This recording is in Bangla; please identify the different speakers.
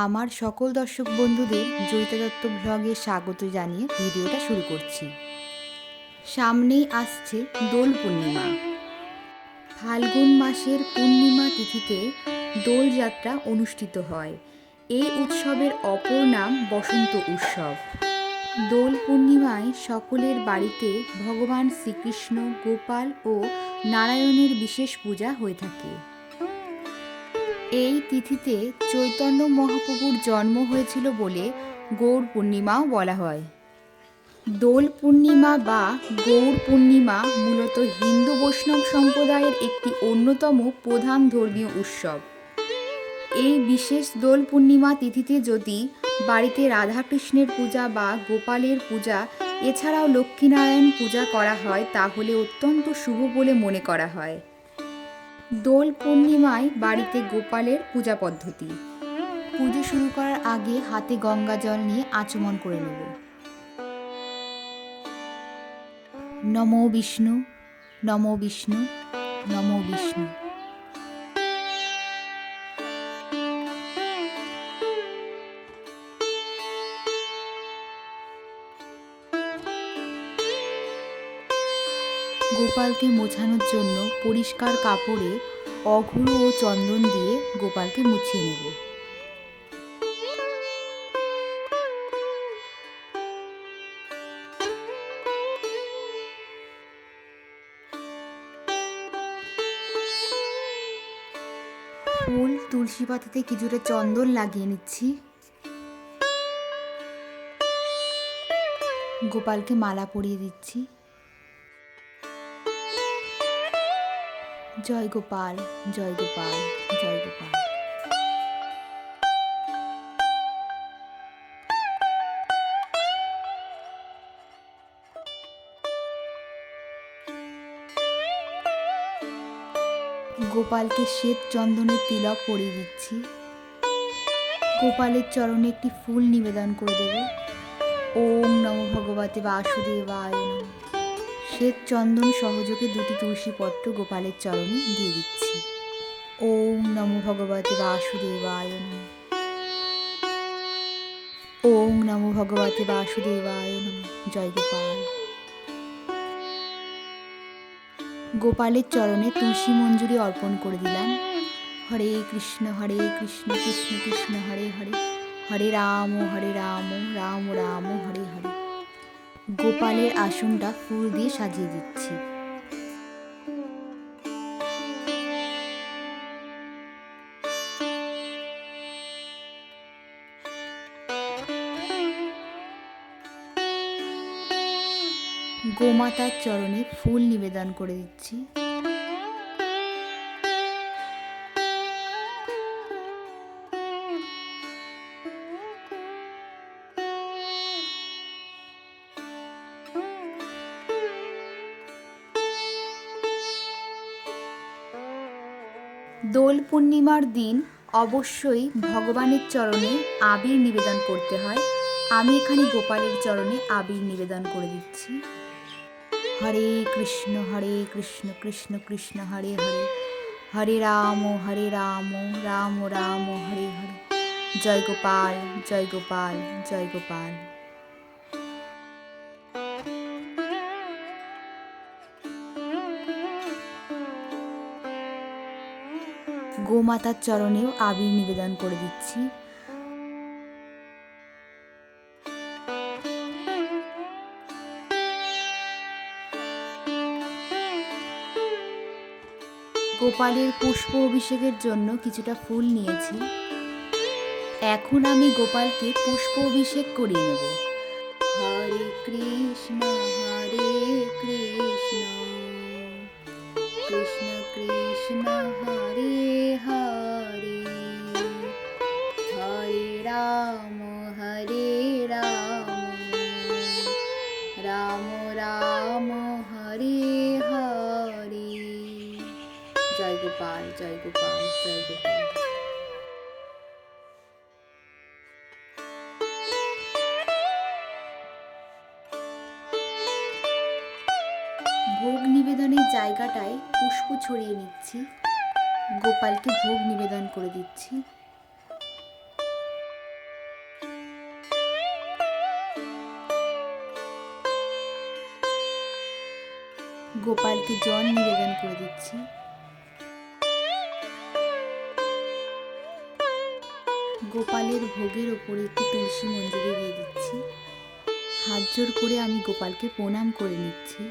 Speaker 1: আমার সকল দর্শক বন্ধুদের জয়িতা দত্ত ব্লগে স্বাগত জানিয়ে ভিডিওটা শুরু করছি। সামনেই আসছে দোল পূর্ণিমা। ফাল্গুন মাসের পূর্ণিমা তিথিতে দোলযাত্রা অনুষ্ঠিত হয়। এই উৎসবের অপর নাম বসন্ত উৎসব। দোল পূর্ণিমায় সকলের বাড়িতে ভগবান শ্রীকৃষ্ণ, গোপাল ও নারায়ণের বিশেষ পূজা হয়ে থাকে। এই তিথিতে চৈতন্য মহাপ্রভুর জন্ম হয়েছিল বলে গৌর পূর্ণিমাও বলা হয়। দোল পূর্ণিমা বা গৌর পূর্ণিমা মূলত হিন্দু বৈষ্ণব সম্প্রদায়ের একটি অন্যতম প্রধান ধর্মীয় উৎসব। এই বিশেষ দোল পূর্ণিমা তিথিতে যদি বাড়িতে রাধাকৃষ্ণের পূজা বা গোপালের পূজা এছাড়াও লক্ষ্মীনারায়ণ পূজা করা হয় তাহলে অত্যন্ত শুভ বলে মনে করা হয়। দোল পূর্ণিমায় বাড়িতে গোপালের পূজা পদ্ধতি। পুজো শুরু করার আগে হাতে গঙ্গা জল নিয়ে আচমন করে নেব। নমো বিষ্ণু, নমো বিষ্ণু, নমো বিষ্ণু। গোপালকে মোছানোর জন্য পরিষ্কার কাপড়ে অঘ্র ও চন্দন দিয়ে গোপালকে মুছিয়ে নেব। ফুল তুলসী পাতাতে কিছুটা চন্দন লাগিয়ে নিচ্ছি। গোপালকে মালা পরিয়ে দিচ্ছি। জয় গোপাল, জয় গোপাল, জয় গোপাল। গোপালকে শ্বেত চন্দনের তিলক পরিয়ে দিচ্ছি। গোপালের চরণে একটি ফুল নিবেদন করে দেব। ওম নমো ভগবতে বাসুদেবায় নমঃ। শ্বেত চন্দন সহযোগে দুটি তুলসী পত্র গোপালের চরণে দিয়ে দিচ্ছি। ওম নমো ভগবতে বাসুদেবায় নমঃ। ওম নমো ভগবতে বাসুদেবায় নমঃ। জয় গোপাল। গোপালের চরণে তুলসী মঞ্জুরি অর্পণ করে দিলাম। হরে কৃষ্ণ কৃষ্ণ কৃষ্ণ হরে হরে, হরে রাম রাম রাম হরে হরে। গোপালের আসনটা ফুল দিয়ে সাজিয়ে দিচ্ছি। গোমাতার চরণে ফুল নিবেদন করে দিচ্ছি। দোল পূর্ণিমার দিন অবশ্যই ভগবানের চরণে আবির নিবেদন করতে হয়। আমি এখানে গোপালের চরণে আবির নিবেদন করে দিচ্ছি। হরে কৃষ্ণ কৃষ্ণ কৃষ্ণ হরে হরে, হরে রাম রাম রাম হরে হরে। জয় গোপাল, জয় গোপাল, জয় গোপাল। গোমাতার চরণেও আবির নিবেদন করে দিচ্ছি। গোপালের পুষ্প অভিষেকের জন্য কিছুটা ফুল নিয়েছি। এখন আমি গোপালকে পুষ্প অভিষেক করিয়ে নেব। হরে কৃষ্ণ কৃষ্ণ কৃষ্ণ হরে হরে, হরে রাম রাম রাম হরে হরে। জয় গোপাল, জয় গোপাল, জয় গোপাল। ভোগ নিবেদনের জায়গাটায় পুষ্প ছড়িয়ে নিচ্ছি। গোপালকে ভোগ নিবেদন করে দিচ্ছি। গোপালকে জল নিবেদন করে দিচ্ছি। গোপালের ভোগের ওপরে একটি তুলসী মঞ্জুরি দিয়ে দিচ্ছি। হাত জোড় করে আমি গোপালকে প্রণাম করে নিচ্ছি।